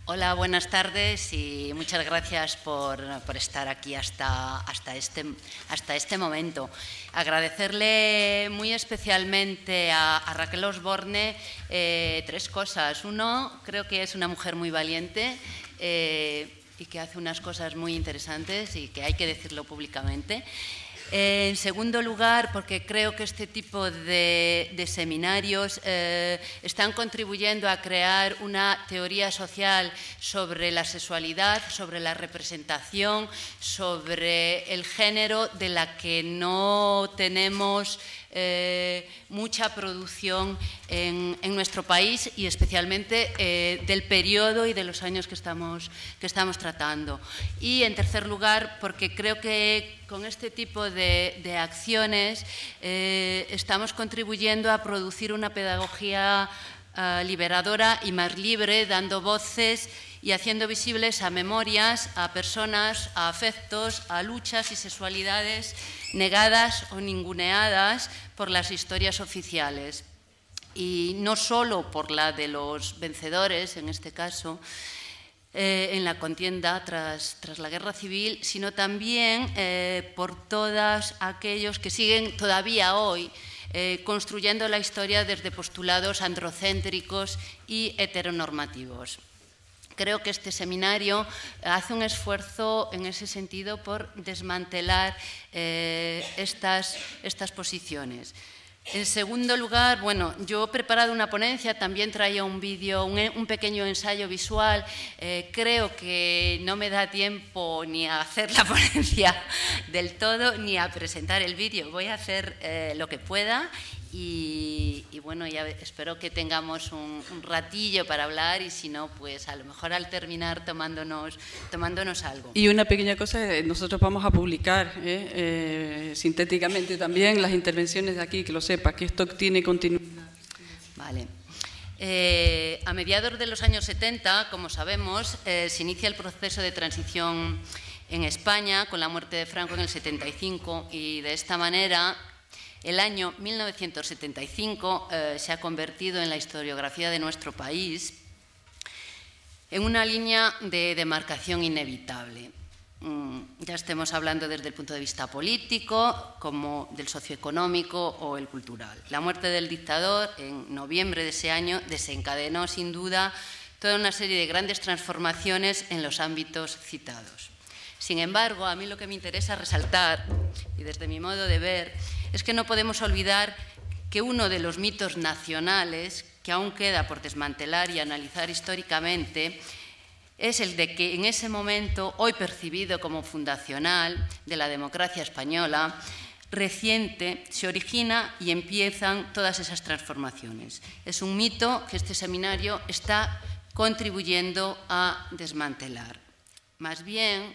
Hola, buenas tardes y muchas gracias por estar aquí hasta este momento. Agradecerle muy especialmente a Raquel Osborne tres cosas. Uno, creo que es una mujer muy valiente y que hace unas cosas muy interesantes y que hay que decirlo públicamente. En segundo lugar, porque creo que este tipo de seminarios están contribuyendo a crear una teoría social sobre la sexualidad, sobre la representación, sobre el género de la que no tenemos mucha producción en nuestro país y especialmente del periodo y de los años que estamos tratando. Y en tercer lugar, porque creo que con este tipo de acciones estamos contribuyendo a producir una pedagogía liberadora y más libre, dando voces y haciendo visibles a memorias, a personas, a afectos, a luchas y sexualidades negadas o ninguneadas por las historias oficiales. Y no solo por la de los vencedores, en este caso, en la contienda tras la guerra civil, sino también por todos aquellos que siguen todavía hoy construyendo la historia desde postulados androcéntricos y heteronormativos. Creo que este seminario hace un esfuerzo en ese sentido por desmantelar estas posiciones. En segundo lugar, bueno, yo he preparado una ponencia, también traía un vídeo, un pequeño ensayo visual. Creo que no me da tiempo ni a hacer la ponencia del todo, ni a presentar el vídeo. Voy a hacer lo que pueda y bueno, ya espero que tengamos un ratillo para hablar y si no, pues a lo mejor al terminar tomándonos algo. Y una pequeña cosa, nosotros vamos a publicar sintéticamente también las intervenciones de aquí, que lo sepa, que esto tiene continuidad. Vale. A mediados de los años 70, como sabemos, se inicia el proceso de transición en España con la muerte de Franco en el 75 y de esta manera el año 1975 se ha convertido en la historiografía de nuestro país en una línea de demarcación inevitable. Ya estemos hablando desde el punto de vista político, como del socioeconómico o el cultural. La muerte del dictador en noviembre de ese año desencadenó sin duda toda una serie de grandes transformaciones en los ámbitos citados. Sin embargo, a mí lo que me interesa resaltar, y desde mi modo de ver, es que no podemos olvidar que uno de los mitos nacionales que aún queda por desmantelar y analizar históricamente es el de que en ese momento, hoy percibido como fundacional de la democracia española, reciente, se origina y empiezan todas esas transformaciones. Es un mito que este seminario está contribuyendo a desmantelar. Más bien,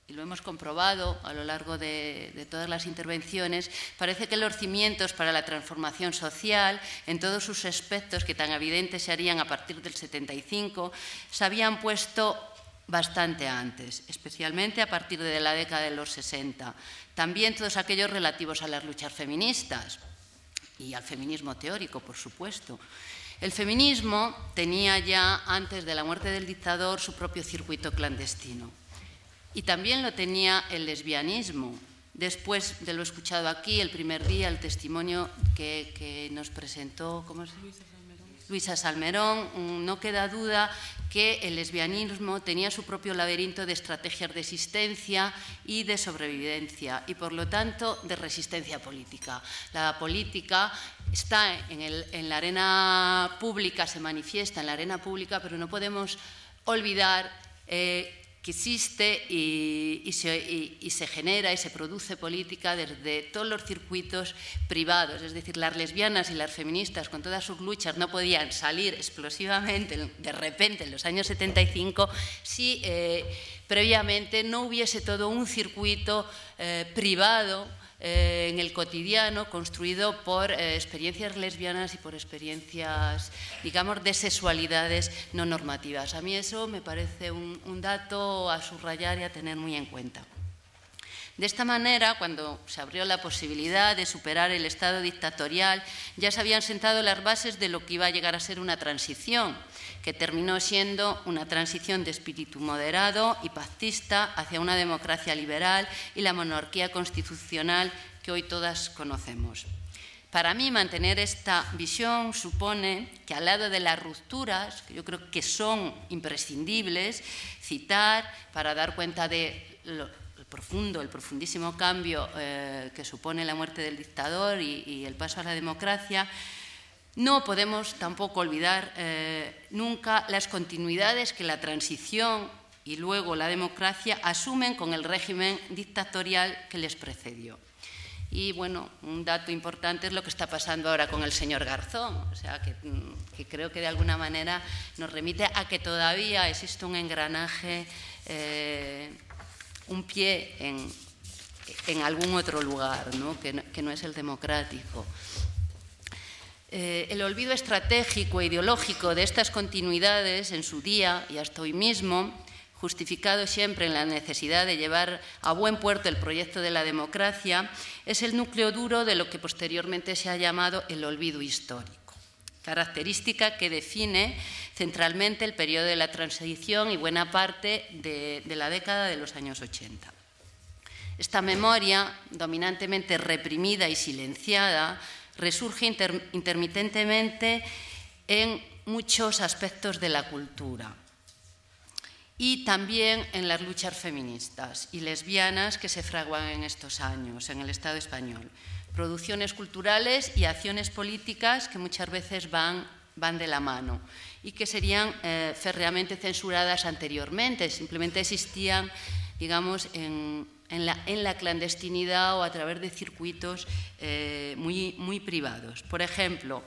y lo hemos comprobado a lo largo de todas las intervenciones, parece que los cimientos para la transformación social, en todos sus aspectos que tan evidentes se harían a partir del 75, se habían puesto bastante antes, especialmente a partir de la década de los 60. También todos aquellos relativos a las luchas feministas y al feminismo teórico, por supuesto. El feminismo tenía ya, antes de la muerte del dictador, su propio circuito clandestino. Y también lo tenía el lesbianismo. Después de lo escuchado aquí, el primer día, el testimonio que nos presentó Luisa Salmerón, no queda duda que el lesbianismo tenía su propio laberinto de estrategias de existencia y de sobrevivencia y, por lo tanto, de resistencia política. La política está en la arena pública, se manifiesta en la arena pública, pero no podemos olvidar que existe y se genera y se produce política desde todos los circuitos privados. Es decir, las lesbianas y las feministas con todas sus luchas no podían salir explosivamente de repente en los años 75 si previamente no hubiese todo un circuito privado en el cotidiano, construido por experiencias lesbianas y por experiencias, digamos, de sexualidades no normativas. A mí eso me parece un dato a subrayar y a tener muy en cuenta. De esta manera, cuando se abrió la posibilidad de superar el estado dictatorial, ya se habían sentado las bases de lo que iba a llegar a ser una transición, que terminó siendo una transición de espíritu moderado y pactista hacia una democracia liberal y la monarquía constitucional que hoy todas conocemos. Para mí, mantener esta visión supone que, al lado de las rupturas, que yo creo que son imprescindibles, citar para dar cuenta de el profundísimo cambio que supone la muerte del dictador y el paso a la democracia, no podemos tampoco olvidar nunca las continuidades que la transición y luego la democracia asumen con el régimen dictatorial que les precedió. Y, bueno, un dato importante es lo que está pasando ahora con el señor Garzón, o sea, que creo que de alguna manera nos remite a que todavía existe un engranaje, un pie en algún otro lugar, ¿no? Que no es el democrático. El olvido estratégico e ideológico de estas continuidades en su día y hasta hoy mismo, justificado siempre en la necesidad de llevar a buen puerto el proyecto de la democracia, es el núcleo duro de lo que posteriormente se ha llamado el olvido histórico, característica que define centralmente el periodo de la transición y buena parte de la década de los años 80. Esta memoria, dominantemente reprimida y silenciada, resurge intermitentemente en muchos aspectos de la cultura, y también en las luchas feministas y lesbianas que se fraguan en estos años en el Estado español. Producciones culturales y acciones políticas que muchas veces van de la mano y que serían férreamente censuradas anteriormente, simplemente existían, digamos, en la clandestinidad o a través de circuitos muy privados. Por ejemplo,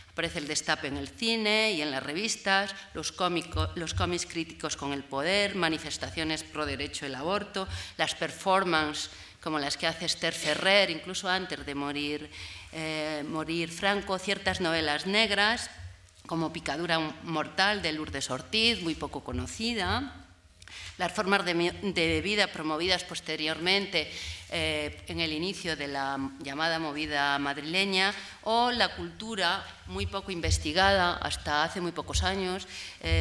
aparece el destape en el cine y en las revistas, los cómics críticos con el poder, manifestaciones pro derecho al aborto, las performances como las que hace Esther Ferrer, incluso antes de morir Franco, ciertas novelas negras, como Picadura mortal de Lourdes Ortiz, muy poco conocida, las formas de vida promovidas posteriormente en el inicio de la llamada movida madrileña, o la cultura muy poco investigada hasta hace muy pocos años,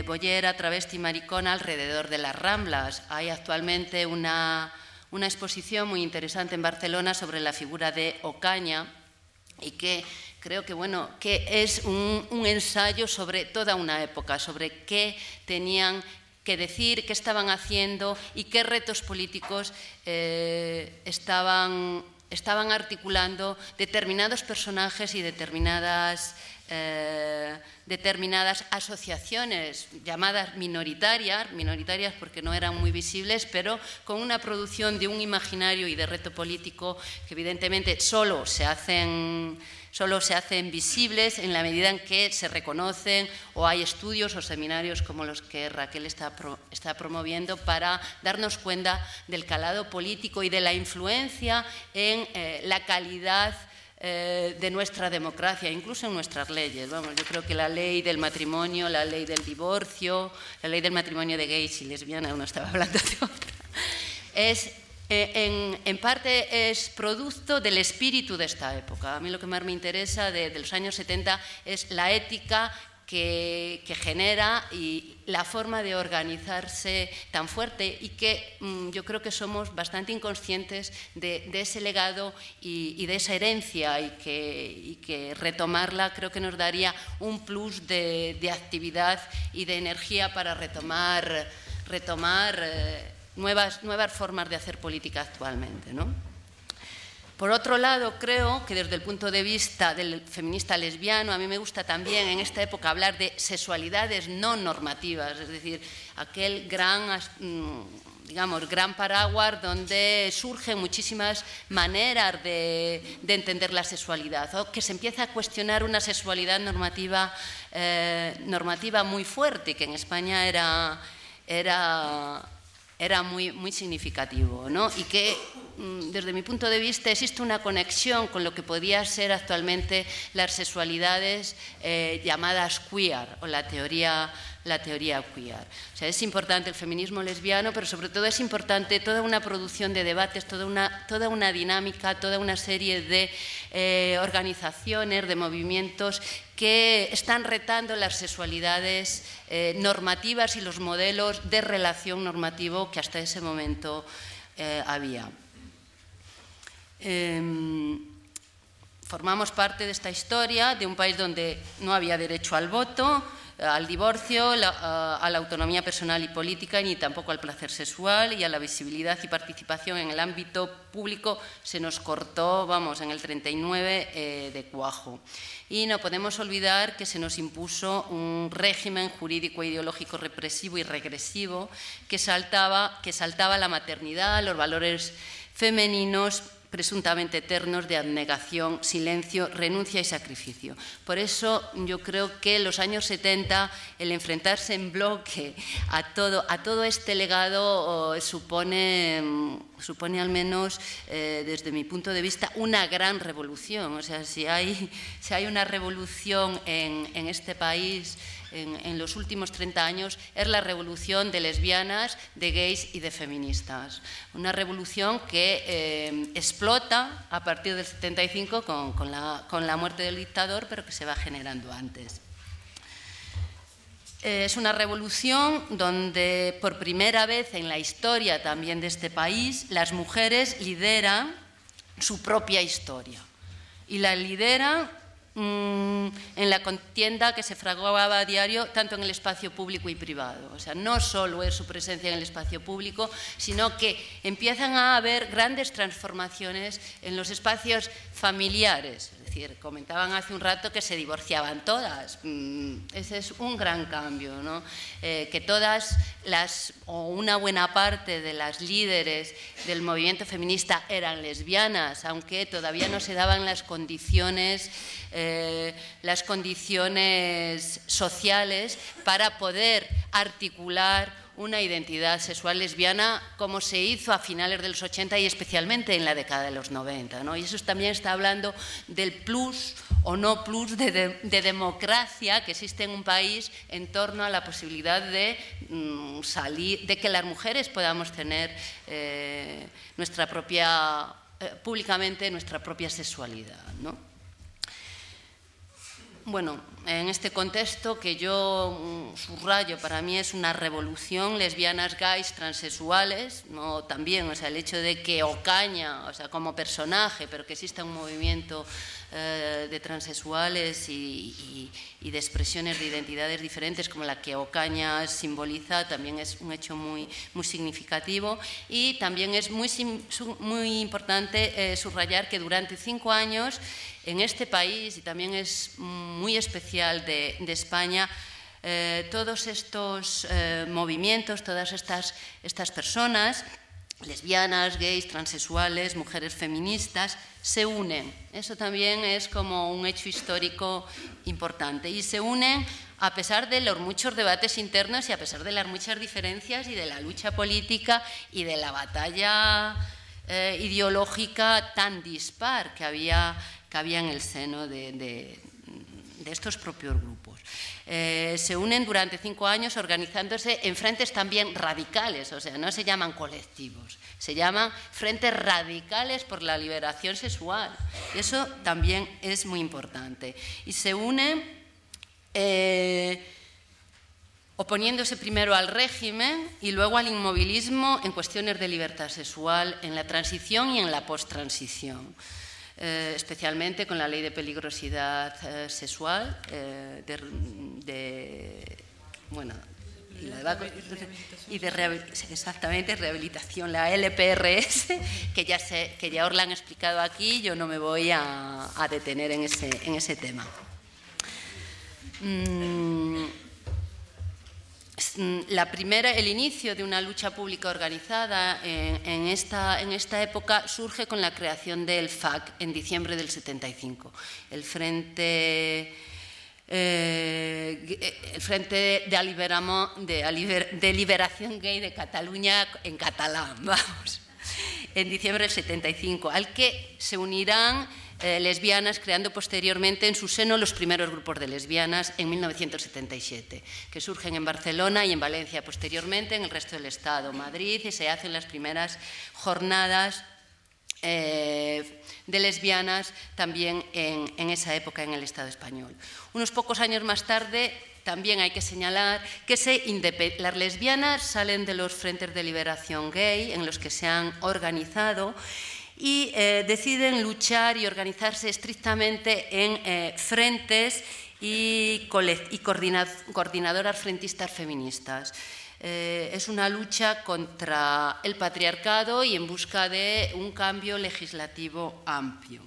boyera, travesti, maricona alrededor de las Ramblas. Hay actualmente una exposición muy interesante en Barcelona sobre la figura de Ocaña y que creo que, bueno, que es un ensayo sobre toda una época, sobre qué tenían que decir, qué estaban haciendo y qué retos políticos estaban articulando determinados personajes y determinadas asociaciones llamadas minoritarias porque no eran muy visibles, pero con una producción de un imaginario y de reto político que evidentemente solo se hacen visibles en la medida en que se reconocen o hay estudios o seminarios como los que Raquel está promoviendo para darnos cuenta del calado político y de la influencia en la calidad de nuestra democracia, incluso en nuestras leyes. Vamos, yo creo que la ley del matrimonio, la ley del divorcio, la ley del matrimonio de gays y lesbianas, no estaba hablando de otra, en parte es producto del espíritu de esta época. A mí lo que más me interesa de los años 70 es la ética que genera y la forma de organizarse tan fuerte y que yo creo que somos bastante inconscientes de ese legado y de esa herencia y que retomarla creo que nos daría un plus de actividad y de energía para retomar nuevas formas de hacer política actualmente, ¿no? Por otro lado, creo que desde el punto de vista del feminista lesbiano, a mí me gusta también en esta época hablar de sexualidades no normativas, es decir, aquel gran paraguas donde surgen muchísimas maneras de entender la sexualidad, o que se empieza a cuestionar una sexualidad normativa muy fuerte, que en España era muy significativo, ¿no? Y que desde mi punto de vista, existe una conexión con lo que podía ser actualmente las sexualidades llamadas queer o la teoría queer. O sea, es importante el feminismo lesbiano, pero sobre todo es importante toda una producción de debates, toda una dinámica, toda una serie de organizaciones, de movimientos que están retando las sexualidades normativas y los modelos de relación normativo que hasta ese momento había. Formamos parte de esta historia de un país donde no había derecho al voto, al divorcio, a la autonomía personal y política, ni tampoco al placer sexual, y a la visibilidad y participación en el ámbito público se nos cortó, vamos, en el 39 de cuajo. Y no podemos olvidar que se nos impuso un régimen jurídico e ideológico represivo y regresivo que saltaba la maternidad, los valores femeninos presuntamente eternos de abnegación, silencio, renuncia y sacrificio. Por eso yo creo que en los años 70 el enfrentarse en bloque a todo este legado supone al menos desde mi punto de vista una gran revolución. O sea, si hay una revolución en este país en los últimos 30 años, es la revolución de lesbianas, de gays y de feministas. Una revolución que explota a partir del 75 con la muerte del dictador, pero que se va generando antes. Es una revolución donde por primera vez en la historia también de este país las mujeres lideran su propia historia y la lideran en la contienda que se fraguaba a diario tanto en el espacio público y privado. O sea, no solo es su presencia en el espacio público, sino que empiezan a haber grandes transformaciones en los espacios familiares. Es decir, comentaban hace un rato que se divorciaban todas. Ese es un gran cambio, ¿no? Que todas o una buena parte de las líderes del movimiento feminista eran lesbianas, aunque todavía no se daban las condiciones sociales para poder articular una identidad sexual lesbiana como se hizo a finales de los 80 y especialmente en la década de los 90, ¿no? Y eso también está hablando del plus o no plus de democracia que existe en un país en torno a la posibilidad de de que las mujeres podamos tener públicamente nuestra propia sexualidad, ¿no? Bueno, en este contexto que yo subrayo, para mí es una revolución, lesbianas, gays, transexuales, ¿no? También, o sea, el hecho de que Ocaña, o sea, como personaje, pero que exista un movimiento de transexuales y de expresiones de identidades diferentes como la que Ocaña simboliza, también es un hecho muy significativo. Y también es muy importante subrayar que durante 5 años en este país, y también es muy especial de España, todos estos movimientos, todas estas personas, lesbianas, gays, transexuales, mujeres feministas, se unen. Eso también es como un hecho histórico importante. Y se unen a pesar de los muchos debates internos y a pesar de las muchas diferencias y de la lucha política y de la batalla ideológica tan dispar que había en el seno de estos propios grupos. Se unen durante 5 años organizándose en frentes también radicales, o sea, no se llaman colectivos, se llaman frentes radicales por la liberación sexual. Eso también es muy importante. Y se unen oponiéndose primero al régimen y luego al inmovilismo en cuestiones de libertad sexual en la transición y en la post-transición. Especialmente con la ley de peligrosidad sexual exactamente, rehabilitación, la LPRS, que ya os la han explicado aquí, yo no me voy a detener en ese tema. El inicio de una lucha pública organizada en esta época surge con la creación del FAC en diciembre del 75, el Frente de Liberación Gay de Cataluña en catalán, vamos. en diciembre del 75, al que se unirán lesbianas, creando posteriormente en su seno los primeros grupos de lesbianas en 1977, que surgen en Barcelona y en Valencia posteriormente, en el resto del Estado, Madrid, y se hacen las primeras jornadas de lesbianas también en esa época en el Estado español. Unos pocos años más tarde, también hay que señalar que las lesbianas salen de los frentes de liberación gay en los que se han organizado y deciden luchar y organizarse estrictamente en frentes y coordinadoras frentistas feministas. Es una lucha contra el patriarcado y en busca de un cambio legislativo amplio.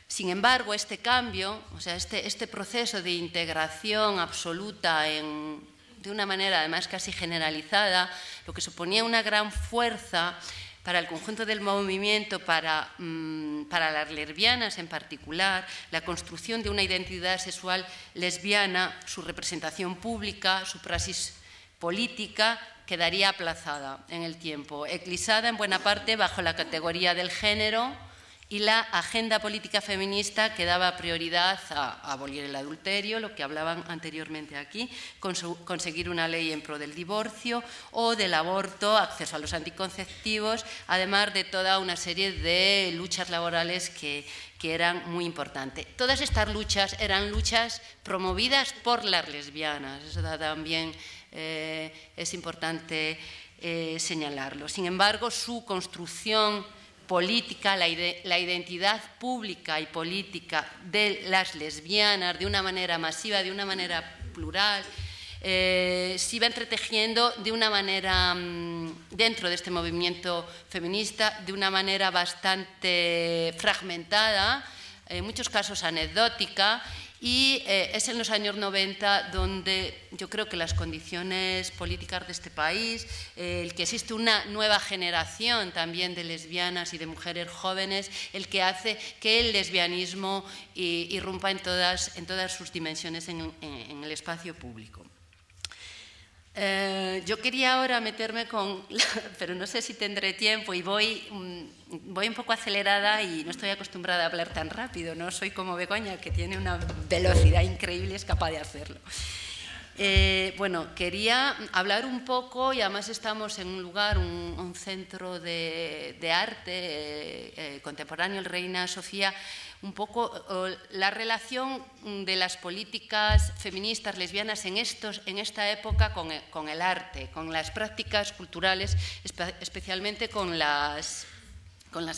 Sin embargo, este cambio, o sea, este proceso de integración absoluta de una manera además casi generalizada, lo que suponía una gran fuerza para el conjunto del movimiento, para las lesbianas en particular, la construcción de una identidad sexual lesbiana, su representación pública, su praxis política, quedaría aplazada en el tiempo, eclipsada en buena parte bajo la categoría del género, y la agenda política feminista que daba prioridad a abolir el adulterio, lo que hablaban anteriormente aquí, conseguir una ley en pro del divorcio o del aborto, acceso a los anticonceptivos, además de toda una serie de luchas laborales que eran muy importantes. Todas estas luchas eran luchas promovidas por las lesbianas, eso también es importante señalarlo. Sin embargo, su construcción política, la identidad pública y política de las lesbianas de una manera masiva, de una manera plural, se iba entretejiendo de una manera, dentro de este movimiento feminista, de una manera bastante fragmentada, en muchos casos anecdótica, y es en los años 90 donde yo creo que las condiciones políticas de este país, el que existe una nueva generación también de lesbianas y de mujeres jóvenes, el que hace que el lesbianismo irrumpa en todas sus dimensiones en el espacio público. Yo quería ahora meterme pero no sé si tendré tiempo y voy un poco acelerada y no estoy acostumbrada a hablar tan rápido, no soy como Begoña, que tiene una velocidad increíble y es capaz de hacerlo. Bueno, quería hablar un poco, y además estamos en un lugar, un centro de arte contemporáneo, el Reina Sofía, un poco la relación de las políticas feministas lesbianas en esta época con el arte, con las prácticas culturales, especialmente con las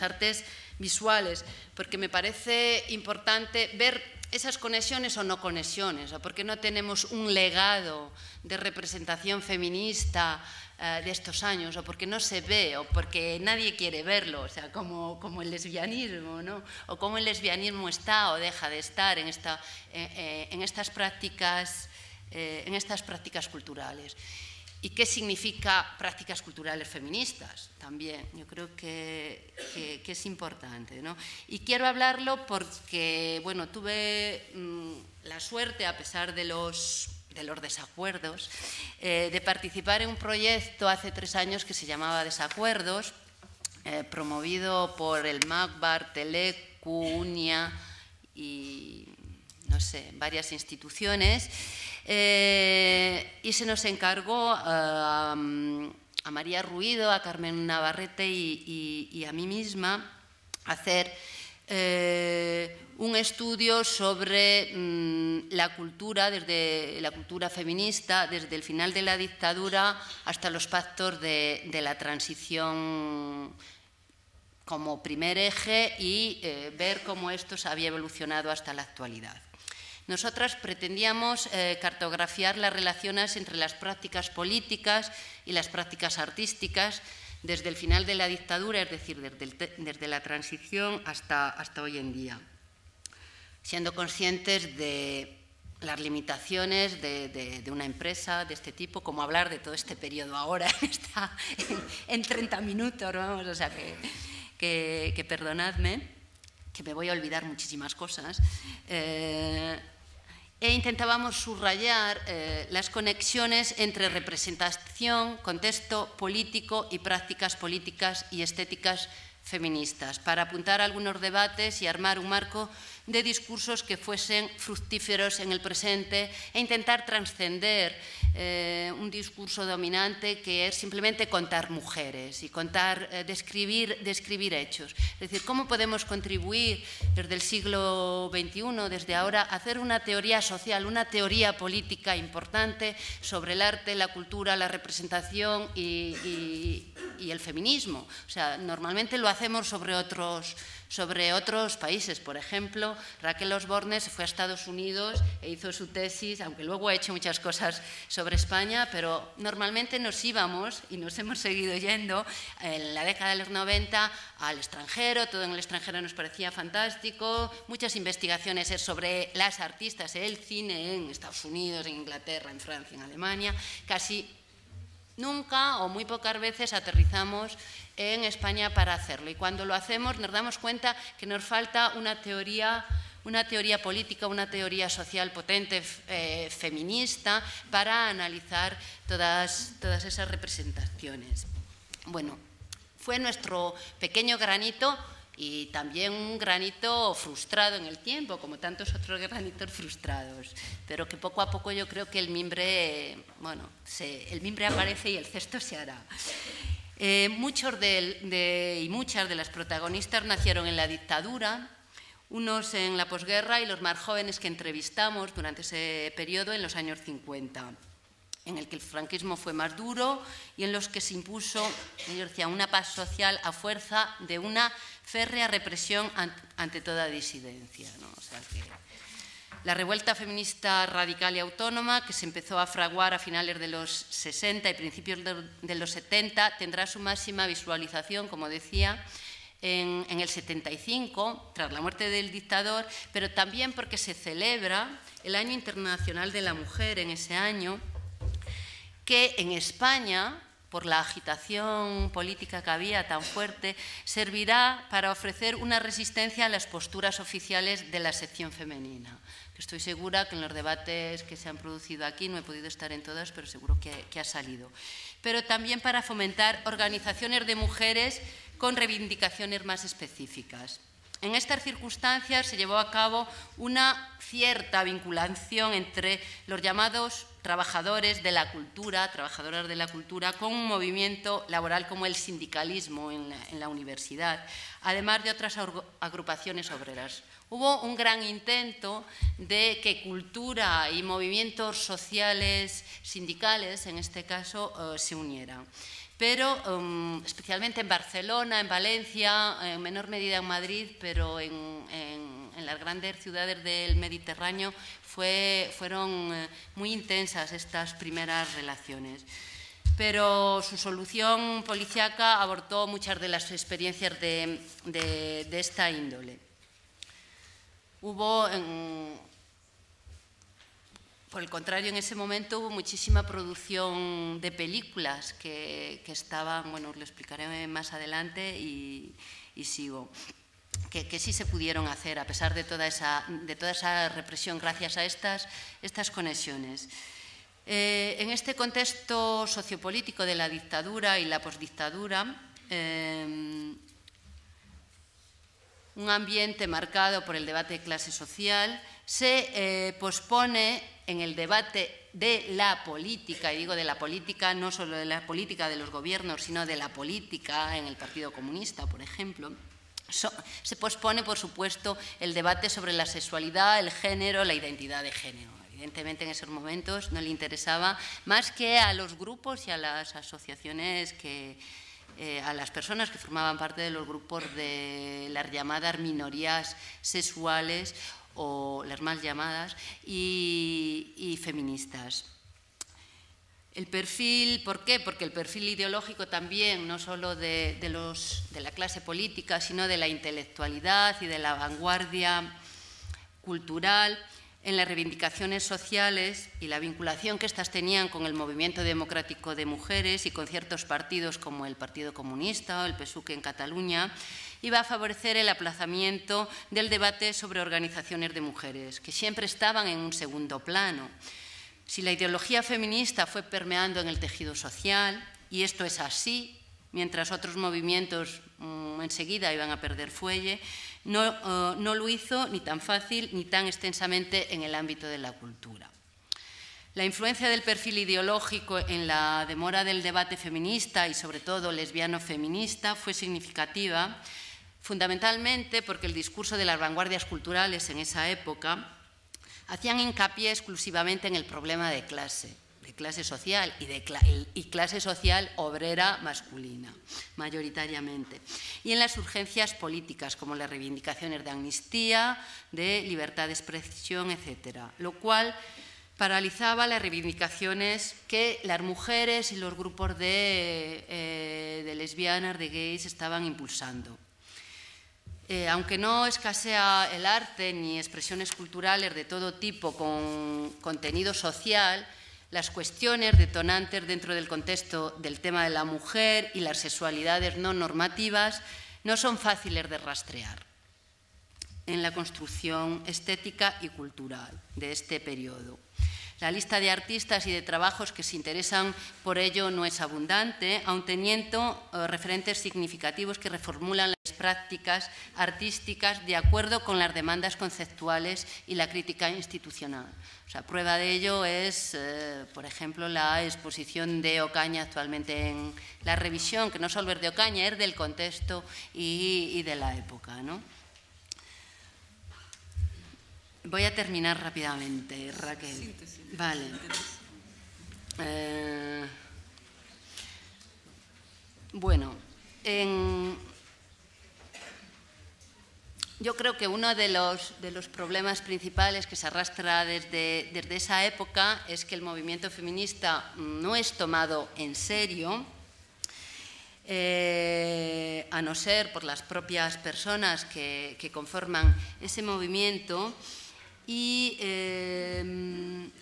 artes visuales, porque me parece importante ver esas conexiones o no conexiones, o porque no tenemos un legado de representación feminista de estos años, o porque no se ve, o porque nadie quiere verlo, o sea, como el lesbianismo, ¿no? O cómo el lesbianismo está o deja de estar en estas prácticas culturales. ¿Y qué significa prácticas culturales feministas? También, yo creo que es importante, ¿no? Y quiero hablarlo porque, bueno, tuve la suerte, a pesar de los desacuerdos, de participar en un proyecto hace 3 años que se llamaba Desacuerdos, promovido por el MAC, Telecu, UNIA y, no sé, varias instituciones, y se nos encargó a María Ruido, a Carmen Navarrete y a mí misma hacer un estudio sobre la cultura, desde la cultura feminista, desde el final de la dictadura hasta los pactos de la transición como primer eje y ver cómo esto se había evolucionado hasta la actualidad. Nosotras pretendíamos cartografiar las relaciones entre las prácticas políticas y las prácticas artísticas desde el final de la dictadura, es decir, desde la transición hasta hoy en día, siendo conscientes de las limitaciones de una empresa de este tipo, como hablar de todo este periodo ahora en 30 minutos, vamos, o sea que perdonadme, que me voy a olvidar muchísimas cosas. e intentábamos subrayar las conexiones entre representación, contexto político y prácticas políticas y estéticas feministas, para apuntar algunos debates y armar un marco de discursos que fuesen fructíferos en el presente e intentar trascender un discurso dominante que es simplemente contar mujeres y describir hechos. Es decir, cómo podemos contribuir desde el siglo XXI, desde ahora, a hacer una teoría social, una teoría política importante sobre el arte, la cultura, la representación y el feminismo. O sea, normalmente lo hacemos sobre otros países. Por ejemplo, Raquel Osborne se fue a Estados Unidos e hizo su tesis, aunque luego ha hecho muchas cosas sobre España, pero normalmente nos íbamos y nos hemos seguido yendo en la década de los 90 al extranjero. Todo en el extranjero nos parecía fantástico, muchas investigaciones sobre las artistas, el cine en Estados Unidos, en Inglaterra, en Francia, en Alemania. Casi nunca o muy pocas veces aterrizamos en España para hacerlo, y cuando lo hacemos nos damos cuenta que nos falta una teoría política, una teoría social potente, feminista, para analizar todas esas representaciones. Bueno, fue nuestro pequeño granito, y también un granito frustrado en el tiempo, como tantos otros granitos frustrados, pero que poco a poco yo creo que el mimbre aparece y el cesto se hará. Muchos y muchas de las protagonistas nacieron en la dictadura, unos en la posguerra y los más jóvenes que entrevistamos durante ese periodo en los años 50, en el que el franquismo fue más duro y en los que se impuso, ellos decían, una paz social a fuerza de una férrea represión ante toda disidencia, ¿no? O sea que la revuelta feminista radical y autónoma, que se empezó a fraguar a finales de los 60 y principios de los 70, tendrá su máxima visualización, como decía, en el 75, tras la muerte del dictador, pero también porque se celebra el Año Internacional de la Mujer en ese año, que en España, por la agitación política que había tan fuerte, servirá para ofrecer una resistencia a las posturas oficiales de la sección femenina. Estoy segura que en los debates que se han producido aquí, no he podido estar en todas, pero seguro que ha salido. Pero también para fomentar organizaciones de mujeres con reivindicaciones más específicas. En estas circunstancias se llevó a cabo una cierta vinculación entre los llamados trabajadores de la cultura, trabajadoras de la cultura, con un movimiento laboral como el sindicalismo en la universidad, además de otras agrupaciones obreras. Hubo un gran intento de que cultura y movimientos sociales, sindicales, en este caso, se unieran. Pero especialmente en Barcelona, en Valencia, en menor medida en Madrid, pero en las grandes ciudades del Mediterráneo fueron muy intensas estas primeras relaciones. Pero su solución policíaca abortó muchas de las experiencias de esta índole. Por el contrario, en ese momento hubo muchísima producción de películas que estaban, bueno, os lo explicaré más adelante y sigo, que sí se pudieron hacer a pesar de toda esa represión gracias a estas conexiones. En este contexto sociopolítico de la dictadura y la posdictadura, un ambiente marcado por el debate de clase social, se pospone en el debate de la política, y digo de la política, no solo de la política de los gobiernos, sino de la política en el Partido Comunista, por ejemplo. Se pospone, por supuesto, el debate sobre la sexualidad, el género, la identidad de género. Evidentemente, en esos momentos no le interesaba más que a los grupos y a las asociaciones a las personas que formaban parte de los grupos de las llamadas minorías sexuales o las mal llamadas y feministas. El perfil, ¿por qué? Porque el perfil ideológico también, no solo de la clase política, sino de la intelectualidad y de la vanguardia cultural, en las reivindicaciones sociales y la vinculación que éstas tenían con el movimiento democrático de mujeres y con ciertos partidos como el Partido Comunista o el PSUC en Cataluña, iba a favorecer el aplazamiento del debate sobre organizaciones de mujeres, que siempre estaban en un segundo plano. Si la ideología feminista fue permeando en el tejido social, y esto es así, mientras otros movimientos enseguida iban a perder fuelle, no lo hizo ni tan fácil ni tan extensamente en el ámbito de la cultura. La influencia del perfil ideológico en la demora del debate feminista y sobre todo lesbiano-feminista fue significativa, fundamentalmente porque el discurso de las vanguardias culturales en esa época hacían hincapié exclusivamente en el problema de clase social y clase social obrera masculina, mayoritariamente, y en las urgencias políticas como las reivindicaciones de amnistía, de libertad de expresión, etc., lo cual paralizaba las reivindicaciones que las mujeres y los grupos de lesbianas, de gays, estaban impulsando. Aunque no escasea el arte ni expresiones culturales de todo tipo con contenido social, las cuestiones detonantes dentro del contexto del tema de la mujer y las sexualidades no normativas no son fáciles de rastrear en la construcción estética y cultural de este periodo. La lista de artistas y de trabajos que se interesan por ello no es abundante, aun teniendo referentes significativos que reformulan las prácticas artísticas de acuerdo con las demandas conceptuales y la crítica institucional. O sea, prueba de ello es, por ejemplo, la exposición de Ocaña actualmente en la revisión, que no solo es de Ocaña, es del contexto y de la época, ¿no? Voy a terminar rápidamente, Raquel. Vale. Bueno, yo creo que uno de los problemas principales que se arrastra desde esa época es que el movimiento feminista no es tomado en serio, a no ser por las propias personas que conforman ese movimiento. Y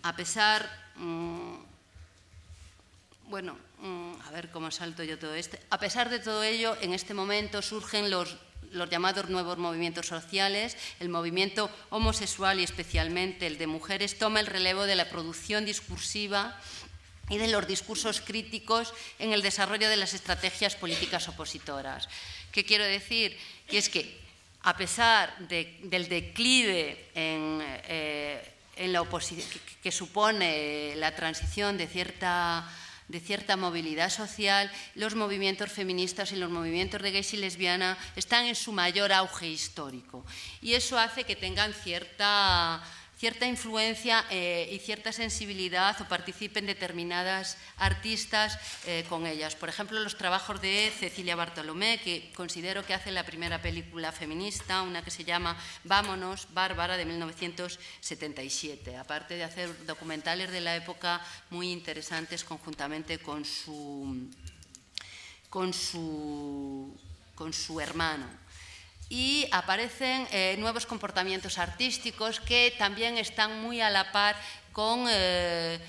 a pesar, bueno, a ver cómo salto yo todo esto, a pesar de todo ello, en este momento surgen los llamados nuevos movimientos sociales. El movimiento homosexual y especialmente el de mujeres toma el relevo de la producción discursiva y de los discursos críticos en el desarrollo de las estrategias políticas opositoras. ¿Qué quiero decir? Que es que a pesar del declive en la oposición que supone la transición de cierta movilidad social, los movimientos feministas y los movimientos de gays y lesbianas están en su mayor auge histórico. Y eso hace que tengan cierta influencia y cierta sensibilidad o participen determinadas artistas con ellas. Por ejemplo, los trabajos de Cecilia Bartolomé, que considero que hace la primera película feminista, una que se llama Vámonos, Bárbara, de 1977, aparte de hacer documentales de la época muy interesantes conjuntamente con su hermano. Y aparecen nuevos comportamientos artísticos que también están muy a la par con el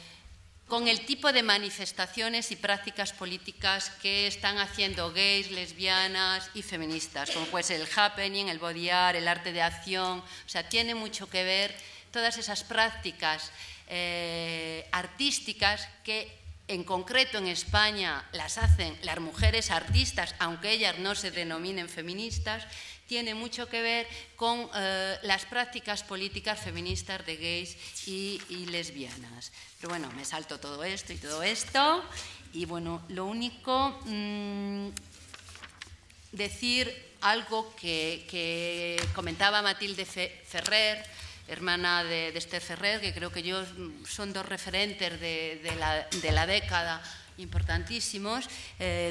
tipo de manifestaciones y prácticas políticas que están haciendo gays, lesbianas y feministas, como puede ser el happening, el body art, el arte de acción. O sea, tiene mucho que ver todas esas prácticas artísticas que en concreto en España las hacen las mujeres artistas, aunque ellas no se denominen feministas, tiene mucho que ver con las prácticas políticas feministas de gays y lesbianas. Pero bueno, me salto todo esto y bueno, lo único, decir algo que comentaba Matilde Ferrer, hermana de Esther Ferrer, que creo que ellos son dos referentes de la década importantísimos,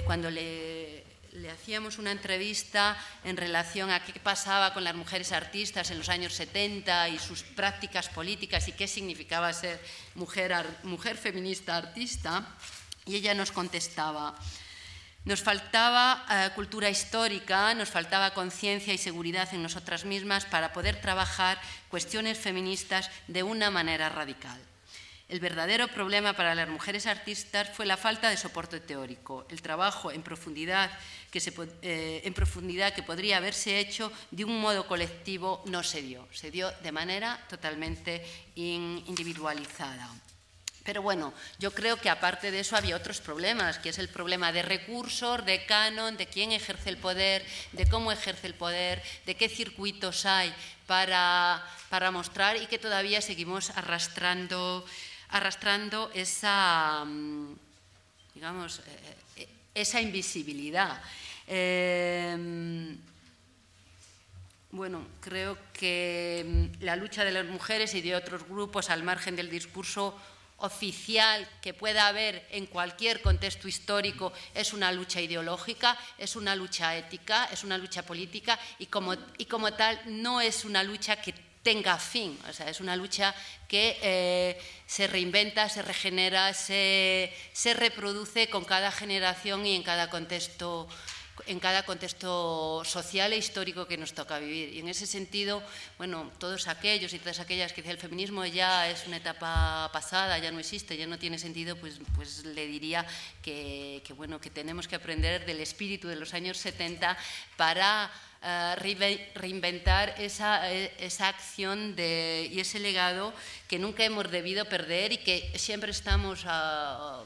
cuando le hacíamos una entrevista en relación a qué pasaba con las mujeres artistas en los años 70 y sus prácticas políticas y qué significaba ser mujer feminista artista, y ella nos contestaba: Nos faltaba cultura histórica, nos faltaba conciencia y seguridad en nosotras mismas para poder trabajar cuestiones feministas de una manera radical. El verdadero problema para las mujeres artistas fue la falta de soporte teórico. El trabajo en profundidad que podría haberse hecho de un modo colectivo no se dio de manera totalmente individualizada. Pero bueno, yo creo que aparte de eso había otros problemas, que es el problema de recursos, de canon, de quién ejerce el poder, de cómo ejerce el poder, de qué circuitos hay para mostrar, y que todavía seguimos arrastrando esa, digamos, esa invisibilidad. Bueno, creo que la lucha de las mujeres y de otros grupos al margen del discurso oficial que pueda haber en cualquier contexto histórico es una lucha ideológica, es una lucha ética, es una lucha política, y como tal no es una lucha que tenga fin, o sea, es una lucha que se reinventa, se regenera, se reproduce con cada generación y en cada contexto social e histórico que nos toca vivir. Y en ese sentido, bueno, todos aquellos y todas aquellas que dicen el feminismo ya es una etapa pasada, ya no existe, ya no tiene sentido, pues le diría que tenemos que aprender del espíritu de los años 70 para reinventar esa acción y ese legado que nunca hemos debido perder y que siempre estamos a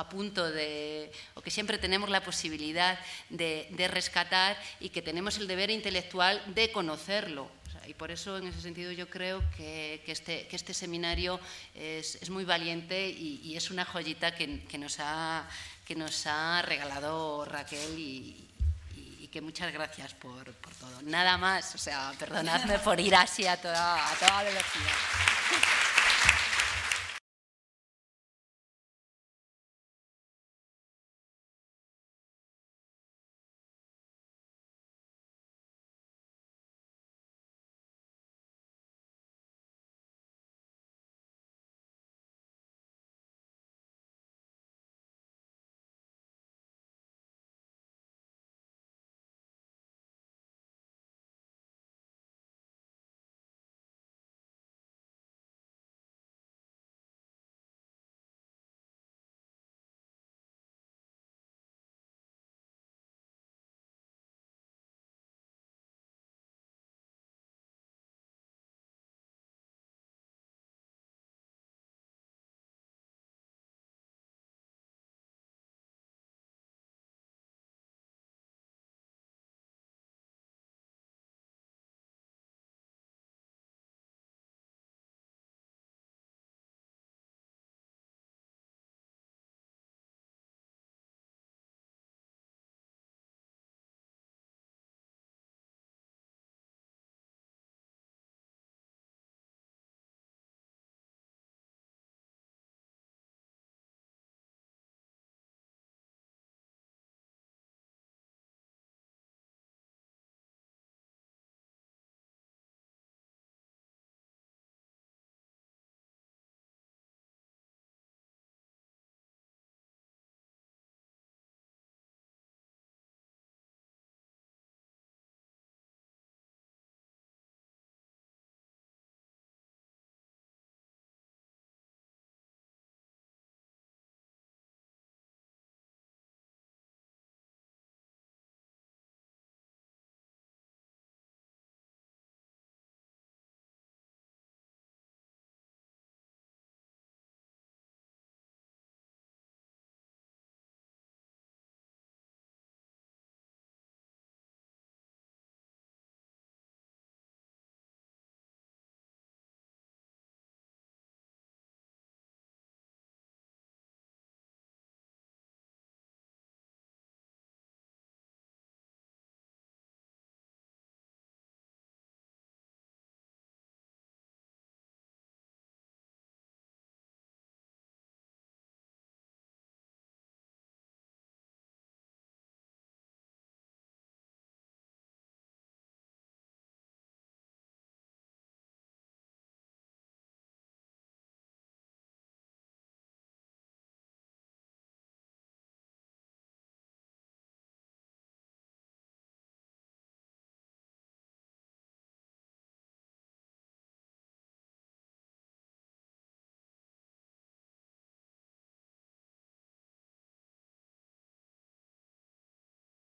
punto de, o que siempre tenemos la posibilidad de rescatar, y que tenemos el deber intelectual de conocerlo. Y por eso, en ese sentido, yo creo que este seminario es muy valiente y es una joyita que nos ha regalado Raquel, y que muchas gracias por todo. Nada más, o sea, perdonadme por ir así a toda velocidad.